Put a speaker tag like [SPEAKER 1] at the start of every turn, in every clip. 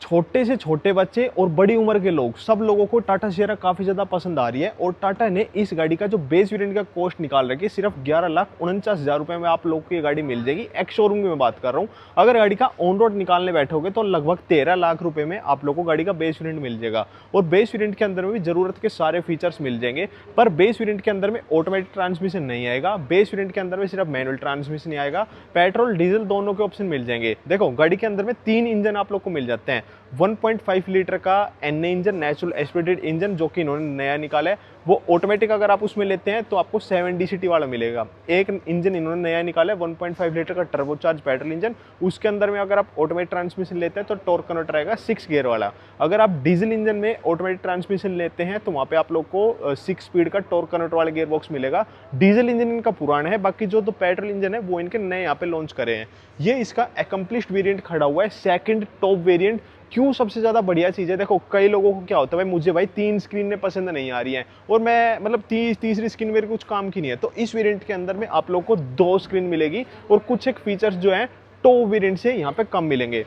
[SPEAKER 1] छोटे से छोटे बच्चे और बड़ी उम्र के लोग, सब लोगों को टाटा सियरा काफ़ी ज़्यादा पसंद आ रही है। और टाटा ने इस गाड़ी का जो बेस वेरिएंट का कॉस्ट निकाल रखी है, सिर्फ 11,49,000 रुपये में आप लोगों को ये गाड़ी मिल जाएगी। एक्स शोरूम की मैं बात कर रहा हूँ। अगर गाड़ी का ऑन रोड निकालने बैठोगे तो लगभग 13 लाख रुपये में आप लोगों को गाड़ी का बेस वेरिएंट मिल जाएगा। और बेस वेरिएंट के अंदर में भी ज़रूरत के सारे फीचर्स मिल जाएंगे। पर बेस वेरिएंट के अंदर में ऑटोमेटिक ट्रांसमिशन नहीं आएगा। बेस वेरिएंट के अंदर में सिर्फ मैनुअल ट्रांसमिशन ही आएगा। पेट्रोल डीजल दोनों के ऑप्शन मिल जाएंगे। देखो, गाड़ी के अंदर में 3 इंजन आप लोग को मिल जाते हैं। 1.5 लीटर का NA engine, natural aspirated engine, जो कि इन्होंने नया निकाला है। वो ऑटोमेटिक अगर आप उसमें लेते हैं तो आपको 7 डीसीटी वाला मिलेगा। एक इंजन इन्होंने नया निकाला है 1.5 लीटर का टर्बोचार्ज पेट्रोल इंजन। उसके अंदर में अगर आप ऑटोमेटिक ट्रांसमिशन लेते हैं तो टॉर्क कन्वर्टर आएगा 6 गियर वाला। अगर आप डीजल इंजन में ऑटोमेटिक ट्रांसमिशन लेते हैं तो वहाँ पे आप लोग को 6 स्पीड का टॉर्क कन्वर्टर वाला गियर बॉक्स मिलेगा। डीजल इंजन इनका पुराना है, बाकी जो पेट्रोल इंजन है वो इनके नए यहाँ पे लॉन्च करे हैं। ये इसका एकम्प्लिश्ड वेरिएंट खड़ा हुआ है, सेकंड टॉप वेरिएंट। क्यों सबसे ज़्यादा बढ़िया चीज़ है? देखो, कई लोगों को क्या होता है, मुझे भाई 3 स्क्रीन पसंद नहीं आ रही है और मैं मतलब तीसरी स्क्रीन मेरे कुछ काम की नहीं है। तो इस वेरिएंट के अंदर में आप लोग को 2 स्क्रीन मिलेगी और कुछ एक फीचर्स जो है टॉप वेरिएंट से यहाँ पे कम मिलेंगे।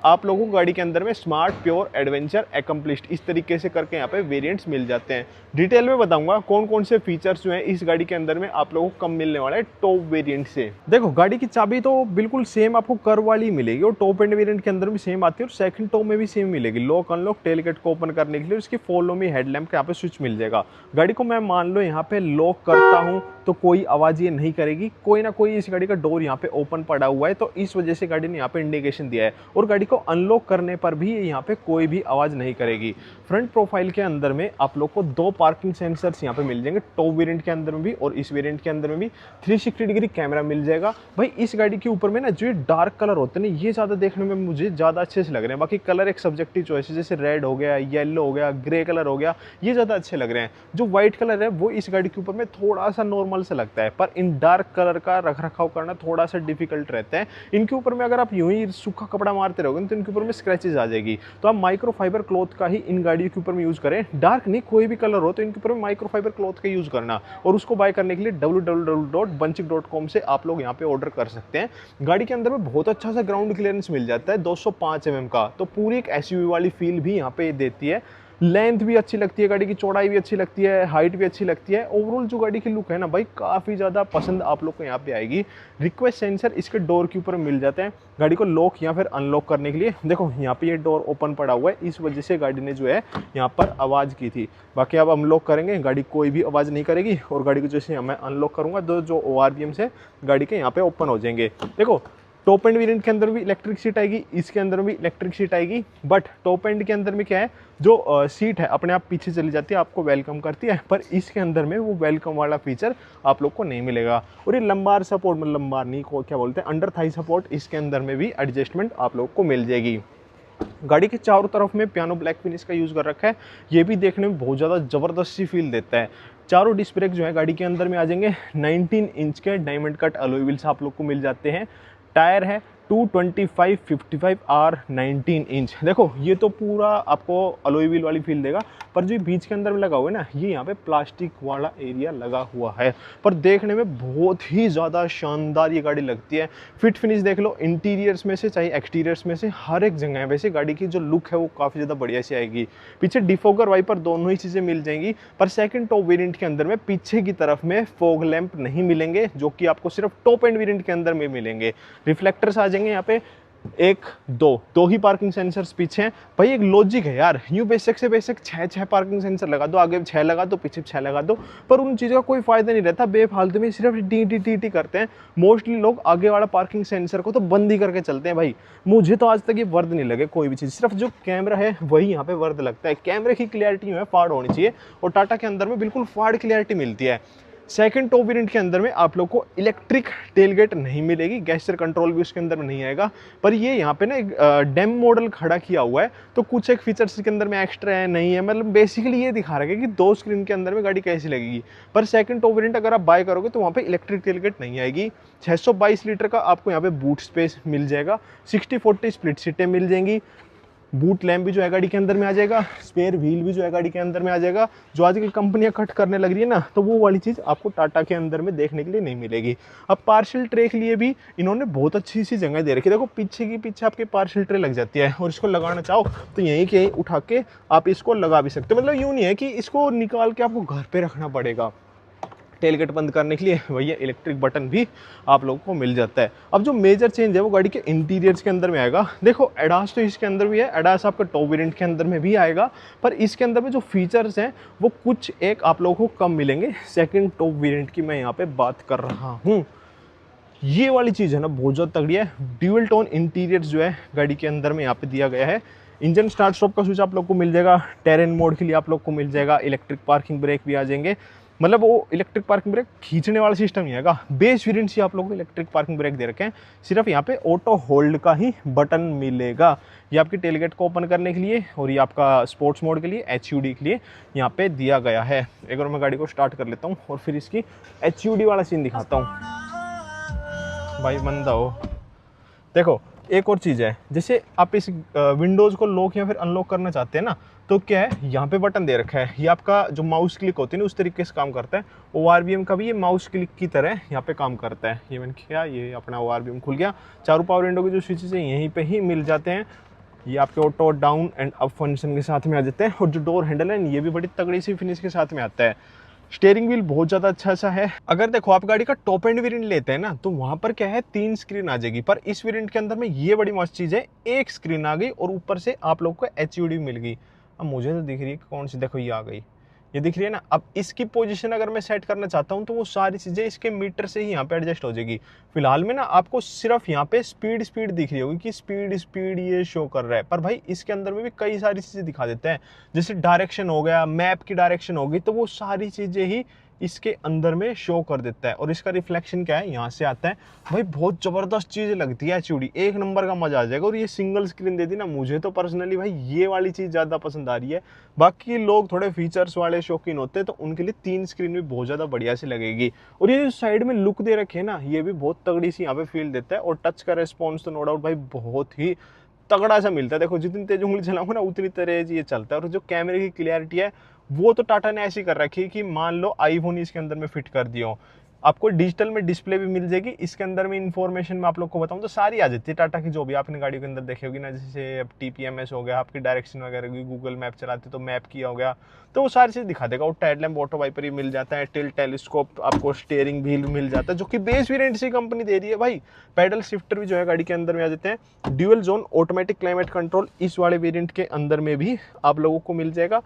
[SPEAKER 1] आप लोगों को गाड़ी के अंदर में स्मार्ट, प्योर, एडवेंचर, एकम्प्लिश्ड, इस तरीके से करके यहाँ पे वेरिएंट्स मिल जाते हैं। डिटेल में बताऊंगा कौन कौन से फीचर्स जो हैं इस गाड़ी के अंदर में आप लोगों को कम मिलने वाला है टॉप वेरिएंट से। देखो, गाड़ी की चाबी तो बिल्कुल सेम आपको कर्व वाली मिलेगी और टॉप एंड वेरिएंट के अंदर भी सेम आती है और सेकंड टॉप में भी सेम मिलेगी। लॉक अनलॉक, टेलगेट को ओपन करने के लिए इसकी फॉलो मी हेडलैम्प का यहाँ पे स्विच मिल जाएगा। गाड़ी को मैं मान लो यहाँ पे लॉक करता हूँ तो कोई आवाज़ ये नहीं करेगी। कोई ना कोई इस गाड़ी का डोर यहाँ पे ओपन पड़ा हुआ है, तो इस वजह से गाड़ी ने यहाँ पे इंडिकेशन दिया है। और गाड़ी को अनलॉक करने पर भी यहाँ पे कोई भी आवाज़ नहीं करेगी। फ्रंट प्रोफाइल के अंदर में आप लोग को 2 पार्किंग सेंसर्स यहाँ पे मिल जाएंगे, टॉप वेरिएंट के अंदर में भी और इस वेरिएंट के अंदर में भी। 360 डिग्री कैमरा मिल जाएगा। भाई, इस गाड़ी के ऊपर में ना जो ये डार्क कलर होते हैं ना, ये ज़्यादा देखने में मुझे ज़्यादा अच्छे से लग रहे हैं। बाकी कलर एक सब्जेक्टिव चॉइस है, जैसे रेड हो गया, येलो हो गया, ग्रे कलर हो गया, ये ज़्यादा अच्छे लग रहे हैं। जो व्हाइट कलर है वो इस गाड़ी के ऊपर में थोड़ा सा नॉर्मल से लगता है, पर इन डार्क कलर का रख रखाव करना थोड़ा सा डिफिकल्ट रहता है। इनके ऊपर में अगर आप यूं ही सूखा कपड़ा मारते रहोगे तो इनके ऊपर में स्क्रैचेस आ जाएगी। तो आप माइक्रोफाइबर क्लॉथ का ही इन गाड़ियों के ऊपर में यूज़ करें। डार्क नहीं, कोई भी कलर हो तो इनके ऊपर में माइक्रोफाइबर क्लॉथ का यूज़ करना। और उसको बाय करने के लिए www.bunchik.com से आप लोग यहाँ पे ऑर्डर कर सकते हैं। गाड़ी के अंदर में बहुत अच्छा सा ग्राउंड क्लियरेंस मिल जाता है 205 mm का, तो पूरी एक एसयूवी वाली फील भी यहाँ पे देती है। लेंथ भी अच्छी लगती है, गाड़ी की चौड़ाई भी अच्छी लगती है, हाइट भी अच्छी लगती है। ओवरऑल जो गाड़ी की लुक है ना भाई, काफ़ी ज़्यादा पसंद आप लोग को यहाँ पे आएगी। रिक्वेस्ट सेंसर इसके डोर के ऊपर मिल जाते हैं गाड़ी को लॉक या फिर अनलॉक करने के लिए। देखो, यहाँ पे ये डोर ओपन पड़ा हुआ है, इस वजह से गाड़ी ने जो है यहाँ पर आवाज़ की थी। बाकी अब अनलॉक करेंगे, गाड़ी कोई भी आवाज़ नहीं करेगी। और गाड़ी को जैसे मैं अनलॉक करूँगा तो जो ORVM से गाड़ी के यहाँ पे ओपन हो जाएंगे। देखो, टॉप एंड वेरिएंट के अंदर भी इलेक्ट्रिक सीट आएगी, इसके अंदर भी इलेक्ट्रिक सीट आएगी। बट टॉप एंड के अंदर में क्या है, जो सीट है अपने आप पीछे चली जाती है, आपको वेलकम करती है। पर इसके अंदर में वो वेलकम वाला फीचर आप लोग को नहीं मिलेगा। और ये लंबार सपोर्ट, मतलब लंबार नहीं को क्या बोलते हैं, अंडर थाई सपोर्ट, इसके अंदर में भी एडजस्टमेंट आप लोग को मिल जाएगी। गाड़ी के चारों तरफ में पियानो ब्लैक फिनिश का यूज़ कर रखा है, ये भी देखने में बहुत ज़्यादा ज़बरदस्त सी फील देता है। चारों डिस्क ब्रेक जो है गाड़ी के अंदर में आ जाएंगे। 19 इंच के डायमंड कट अलॉय व्हील्स आप लोग को मिल जाते हैं। टायर है 225/55 R19 इंच। देखो, ये तो पूरा आपको अलॉय व्हील वाली फील देगा, पर जो बीच के अंदर में लगा हुआ है ना, ये यहाँ पे प्लास्टिक वाला एरिया लगा हुआ है, पर देखने में बहुत ही ज़्यादा शानदार ये गाड़ी लगती है। फिट फिनिश देख लो, इंटीरियर्स में से चाहे एक्सटीरियर्स में से हर एक जगह है। वैसे गाड़ी की जो लुक है वो काफ़ी ज़्यादा बढ़िया सी आएगी। पीछे डिफोगर, वाइपर दोनों ही चीज़ें मिल जाएंगी। पर सेकंड टॉप वेरिएंट के अंदर में पीछे की तरफ में फॉग लैंप नहीं मिलेंगे, जो कि आपको सिर्फ टॉप एंड वेरिएंट के अंदर में मिलेंगे। रिफ्लेक्टर्स आ जाएंगे यहाँ पे 1, 2 ही पार्किंग सेंसर्स पीछे हैं। भाई, एक लॉजिक है यार, यूं बेसिक से बेसिक 6 पार्किंग सेंसर लगा दो, आगे 6 लगा दो, पीछे 6 लगा दो, पर उन चीज़ों का कोई फायदा नहीं रहता। बेफालतू में सिर्फ टी करते हैं। मोस्टली लोग आगे वाला पार्किंग सेंसर को तो बंद ही करके चलते हैं। भाई, मुझे तो आज तक ये वर्द नहीं लगे कोई भी चीज़, सिर्फ जो कैमरा है वही यहाँ पे वर्द लगता है। कैमरे की क्लियरिटी में फाड़ होनी चाहिए और टाटा के अंदर में बिल्कुल फाड़ क्लियरिटी मिलती है। सेकंड टॉप वेरिएंट के अंदर में आप लोग को इलेक्ट्रिक टेलगेट नहीं मिलेगी, गेस्चर कंट्रोल भी उसके अंदर में नहीं आएगा। पर ये यहाँ पे ना एक डेम मॉडल खड़ा किया हुआ है, तो कुछ एक फीचर्स के अंदर में एक्स्ट्रा है, नहीं है, मतलब बेसिकली ये दिखा रहा है कि 2 स्क्रीन के अंदर में गाड़ी कैसी लगेगी। पर सेकंड टॉप वेरिएंट अगर आप बाय करोगे तो वहाँ पे इलेक्ट्रिक टेलगेट नहीं आएगी। 622 लीटर का आपको यहाँ पे बूट स्पेस मिल जाएगा। 60/40 स्प्लिट सीटें मिल जाएंगी। बूट लैम्प भी जो है गाड़ी के अंदर में आ जाएगा, स्पेयर व्हील भी जो है गाड़ी के अंदर में आ जाएगा। जो आजकल कंपनियां कट करने लग रही है ना, तो वो वाली चीज़ आपको टाटा के अंदर में देखने के लिए नहीं मिलेगी। अब पार्सल ट्रे के लिए भी इन्होंने बहुत अच्छी सी जगह दे रखी है। देखो पीछे की पीछे आपके पार्सल ट्रे लग जाती है, और इसको लगाना चाहो तो यहीं के यहीं उठा के आप इसको लगा भी सकते हो। मतलब यूँ नहीं है कि इसको निकाल के आपको घर पे रखना पड़ेगा। टेलगेट बंद करने के लिए भैया इलेक्ट्रिक बटन भी आप लोगों को मिल जाता है। अब जो मेजर चेंज है वो गाड़ी के इंटीरियर्स के अंदर में आएगा। देखो एडास तो इसके अंदर भी है, एडास आपका टॉप वेरिएंट के अंदर में भी आएगा, पर इसके अंदर में जो फीचर्स हैं वो कुछ एक आप लोगों को कम मिलेंगे। सेकंड टॉप वेरिएंट की मैं यहाँ पे बात कर रहा हूँ। ये वाली चीज़ है ना बहुत ज़्यादा तगड़ी है। ड्यूअल टोन इंटीरियर्स जो है गाड़ी के अंदर में यहाँ पे दिया गया है। इंजन स्टार्ट स्टॉप का स्विच आप लोग को मिल जाएगा। टेरेन मोड के लिए आप लोग को मिल जाएगा। इलेक्ट्रिक पार्किंग ब्रेक भी आ जाएंगे। मतलब वो इलेक्ट्रिक पार्किंग ब्रेक खींचने वाला सिस्टम नहीं आएगा, बेस वेरिएंट से आप लोगों को इलेक्ट्रिक पार्किंग ब्रेक दे रखे हैं। सिर्फ यहाँ पे ऑटो होल्ड का ही बटन मिलेगा। ये आपकी टेलगेट को ओपन करने के लिए, और ये आपका स्पोर्ट्स मोड के लिए, HUD के लिए यहाँ पे दिया गया है। एक बार मैं गाड़ी को स्टार्ट कर लेता हूँ और फिर इसकी HUD वाला सीन दिखाता हूँ। भाई मंदा हो। देखो एक और चीज़ है, जैसे आप इस विंडोज़ को लॉक या फिर अनलॉक करना चाहते हैं ना, तो क्या है यहाँ पे बटन दे रखा है। ये आपका जो माउस क्लिक होती है ना उस तरीके से काम करता है। ORVM का भी ये माउस क्लिक की तरह यहाँ पे काम करता है। ये मैंने किया, ये अपना ORVM खुल गया। चारों पावर विंडो के जो स्विचेस हैं यहीं पे ही मिल जाते हैं। ये आपके auto down and up function के साथ में आ जाते हैं। और जो डोर हैंडल है ये भी बड़ी तगड़ी सी फिनिश के साथ में आता है। स्टीयरिंग व्हील बहुत ज़्यादा अच्छा सा है। अगर देखो आप गाड़ी का टॉप एंड वेरिएंट लेते हैं ना, तो वहाँ पर क्या है 3 स्क्रीन आ जाएगी, पर इस वेरिएंट के अंदर में ये बड़ी मस्त चीज़ है, 1 स्क्रीन आ गई और ऊपर से आप लोग को HUD मिल गई। अब मुझे तो दिख रही है कौन सी, देखो ये आ गई, ये दिख रही है ना। अब इसकी पोजीशन अगर मैं सेट करना चाहता हूँ तो वो सारी चीज़ें इसके मीटर से ही यहाँ पे एडजस्ट हो जाएगी। फिलहाल में ना आपको सिर्फ यहाँ पे स्पीड दिख रही होगी कि स्पीड ये शो कर रहा है, पर भाई इसके अंदर में भी कई सारी चीज़ें दिखा देते हैं। जैसे डायरेक्शन हो गया, मैप की डायरेक्शन होगी, तो वो सारी चीज़ें ही इसके अंदर में शो कर देता है। और इसका रिफ्लेक्शन क्या है, यहाँ से आता है। भाई बहुत ज़बरदस्त चीज़ लगती है HUD, एक नंबर का मजा आ जाएगा। और ये सिंगल स्क्रीन दे दी ना, मुझे तो पर्सनली भाई ये वाली चीज़ ज़्यादा पसंद आ रही है। बाकी लोग थोड़े फीचर्स वाले शौकीन होते हैं तो उनके लिए 3 स्क्रीन भी बहुत ज़्यादा बढ़िया सी लगेगी। और ये जो साइड में लुक दे रखे है ना, ये भी बहुत तगड़ी सी यहाँ पे फील देता है। और टच का रिस्पॉन्स तो नो डाउट भाई बहुत ही तगड़ा सा मिलता है। देखो जितनी तेज उंगली चलाऊंगा ना उतनी तेज ये चलता है। और जो कैमरे की क्लियरिटी है वो तो टाटा ने ऐसी कर रखी है कि मान लो आईफोन इसके अंदर में फिट कर दिया हो, आपको डिजिटल में डिस्प्ले भी मिल जाएगी। इसके अंदर में इन्फॉर्मेशन में आप लोग को बताऊं तो सारी आ जाती है टाटा की, जो भी आपने गाड़ी के अंदर देखी होगी ना। जैसे अब TPMS हो गया, आपकी डायरेक्शन वगैरह की, गूगल मैप चलाते तो मैप किया हो गया, तो वो सारी चीज़ दिखा देगा। और हेडलैम्प ऑटो वाइपर ही मिल जाता है, टिल्ट टेलीस्कोप, आपको स्टीयरिंग व्हील मिल जाता है, जो कि बेस वेरिएंट से कंपनी दे रही है भाई। पैडल शिफ्टर भी जो है गाड़ी के अंदर में आ जाते हैं। Dual zone automatic climate control इस वाले वेरिएंट के अंदर में भी आप लोगों को मिल जाएगा।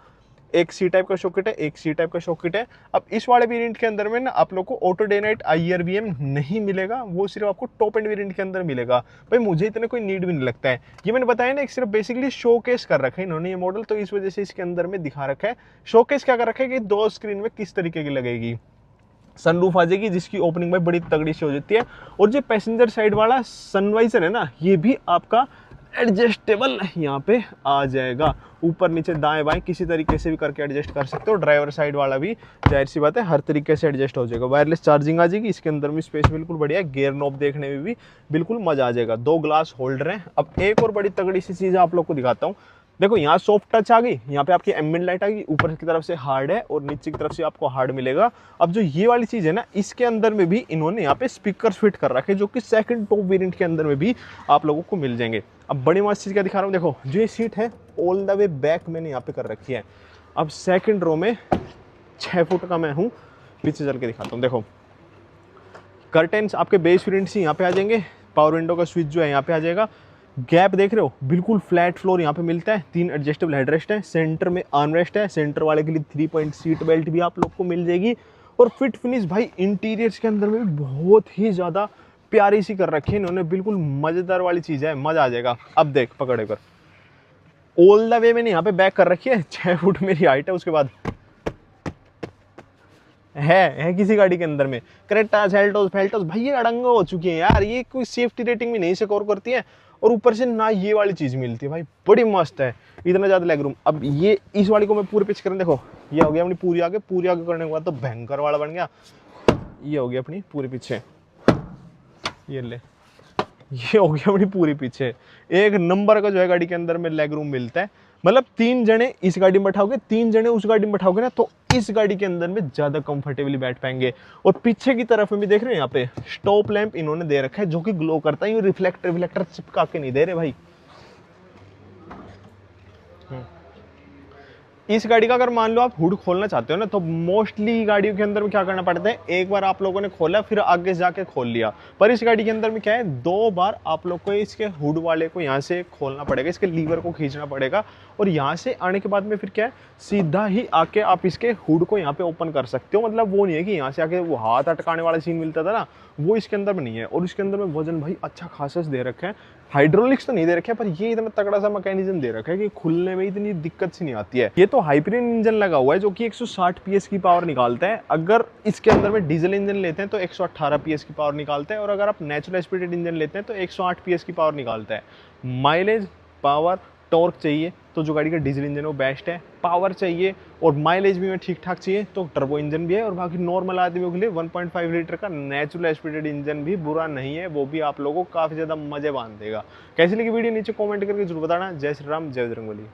[SPEAKER 1] एक C टाइप का शॉकेट है, एक C टाइप का शॉकेट है। अब इस वाले वेरिएंट के अंदर में ना आप लोग को ऑटो डे नाइट IRVM नहीं मिलेगा, वो सिर्फ आपको टॉप एंड वेरिएंट के अंदर मिलेगा। भाई मुझे इतने कोई नीड भी नहीं लगता है। ये मैंने बताया ना, एक सिर्फ बेसिकली शोकेस कर रखा है इन्होंने ये मॉडल, तो इस वजह से इसके अंदर में दिखा रखा है। शोकेस क्या कर रखा है कि 2 स्क्रीन में किस तरीके की लगेगी। सनरूफ आ जाएगी जिसकी ओपनिंग भाई बड़ी तगड़ी से हो जाती है। और जो पैसेंजर साइड वाला सनवाइजर है ना, ये भी आपका एडजस्टेबल यहाँ पे आ जाएगा। ऊपर नीचे दाएं बाएं किसी तरीके से भी करके एडजस्ट कर सकते हो। ड्राइवर साइड वाला भी जाहिर सी बात है हर तरीके से एडजस्ट हो जाएगा। वायरलेस चार्जिंग आ जाएगी, इसके अंदर भी स्पेस बिल्कुल बढ़िया है। गियर नॉब देखने में भी बिल्कुल मजा आ जाएगा। 2 ग्लास होल्डर हैं। अब एक और बड़ी तगड़ी सी चीज़ आप लोग को दिखाता हूँ। देखो यहाँ सॉफ्ट टच आ गई, यहाँ पे आपकी एम्बिएंट लाइट आ गई, ऊपर की तरफ से हार्ड है और नीचे की तरफ से आपको हार्ड मिलेगा। अब जो ये वाली चीज़ है ना, इसके अंदर में भी इन्होंने यहाँ पे स्पीकर फिट कर रखे हैं, जो कि सेकंड टॉप वेरिएंट के अंदर में भी आप लोगों को मिल जाएंगे। अब बड़ी मस्त चीज़ क्या दिखा रहा हूँ, देखो जो ये सीट है ऑल द वे बैक मैंने यहाँ पे कर रखी है। अब सेकंड रो में 6 फुट का मैं हूँ, पीछे चल के दिखाता हूँ। देखो कर्टेन्स आपके बेस वेरिएंट से यहाँ पे आ जाएंगे। पावर विंडो का स्विच जो है यहाँ पे आ जाएगा। गैप देख रहे हो, बिल्कुल फ्लैट फ्लोर यहाँ पे मिलता है। 3 एडजस्टेबल हेडरेस्ट है, सेंटर में आर्मरेस्ट है। सेंटर वाले के लिए 3 पॉइंट सीट बेल्ट भी आप लोग को मिल जाएगी। और फिट फिनिश भाई इंटीरियर्स के अंदर में भी बहुत ही ज़्यादा प्यारी सी कर रखी है इन्होंने, बिल्कुल मज़ेदार वाली चीज़ है, मज़ा आ जाएगा। अब देख पकड़े कर ऑल द वे मैंने यहाँ पे बैक कर रखी है। 6 फुट मेरी हाइट है। उसके बाद है किसी गाड़ी के अंदर में क्रेटा, सेल्टोस, फेल्टोस, भाई ये अड़ंगा हो चुकी है यार। ये कोई सेफ्टी रेटिंग भी नहीं स्कोर करती है। और ऊपर से ना ये वाली चीज़ मिलती है भाई, बड़ी मस्त है, इतना ज़्यादा लेग रूम। अब ये इस वाली को मैं पूरे पिच करें, देखो ये हो गया अपनी पूरी आगे करने के बाद तो भयंकर वाला बन गया। ये हो गया अपनी पूरे पीछे, ये ले ये हो गया अपनी पूरी पीछे। एक नंबर का जो है गाड़ी के अंदर में लेग रूम मिलता है। मतलब 3 जने इस गाड़ी में बैठाओगे, 3 जने उस गाड़ी में बैठाओगे ना, तो इस गाड़ी के अंदर में ज्यादा कंफर्टेबली बैठ पाएंगे। और पीछे की तरफ में भी देख रहे हैं, यहाँ पे स्टॉप लैंप इन्होंने दे रखा है जो कि ग्लो करता है। ये रिफ्लेक्टर विफ्लेक्टर चिपका के नहीं दे रहे भाई। इस गाड़ी का अगर मान लो आप हुड खोलना चाहते हो ना, तो मोस्टली गाड़ियों के अंदर में क्या करना पड़ता है, एक बार आप लोगों ने खोला फिर आगे जाके खोल लिया। पर इस गाड़ी के अंदर में क्या है, 2 बार आप लोग को इसके हुड वाले को यहाँ से खोलना पड़ेगा, इसके लीवर को खींचना पड़ेगा। और यहाँ से आने के बाद में फिर क्या है, सीधा ही आके आप इसके हुड को यहाँ पे ओपन कर सकते हो। मतलब वो नहीं है कि यहाँ से आके वो हाथ अटकाने वाला सीन मिलता था ना, वो इसके अंदर में नहीं है। और इसके अंदर में वजन भाई अच्छा खासा दे रखा है। हाइड्रोलिक्स तो नहीं दे रखे हैं, पर ये इतना तगड़ा सा मैकेनिज्म दे रखा है कि खुलने में इतनी दिक्कत सी नहीं आती है। ये तो हाइब्रिड इंजन लगा हुआ है जो कि 160 पीएस की पावर निकालता है। अगर इसके अंदर में डीजल इंजन लेते हैं तो 118 पीएस की पावर निकालता है। और अगर आप नेचुरल एस्पिरेटेड इंजन लेते हैं तो 108 पीएस की पावर निकालता है। माइलेज, पावर, टॉर्क चाहिए तो जो गाड़ी का डीजल इंजन है वो बेस्ट है। पावर चाहिए और माइलेज भी में ठीक ठाक चाहिए तो टर्बो इंजन भी है। और बाकी नॉर्मल आदमियों के लिए 1.5 लीटर का नेचुरल एस्पिरेटेड इंजन भी बुरा नहीं है, वो भी आप लोगों को काफ़ी ज़्यादा मजे बांध देगा। कैसी लगी वीडियो नीचे कमेंट करके जरूर बताना। जय श्री राम, जय बजरंगबली।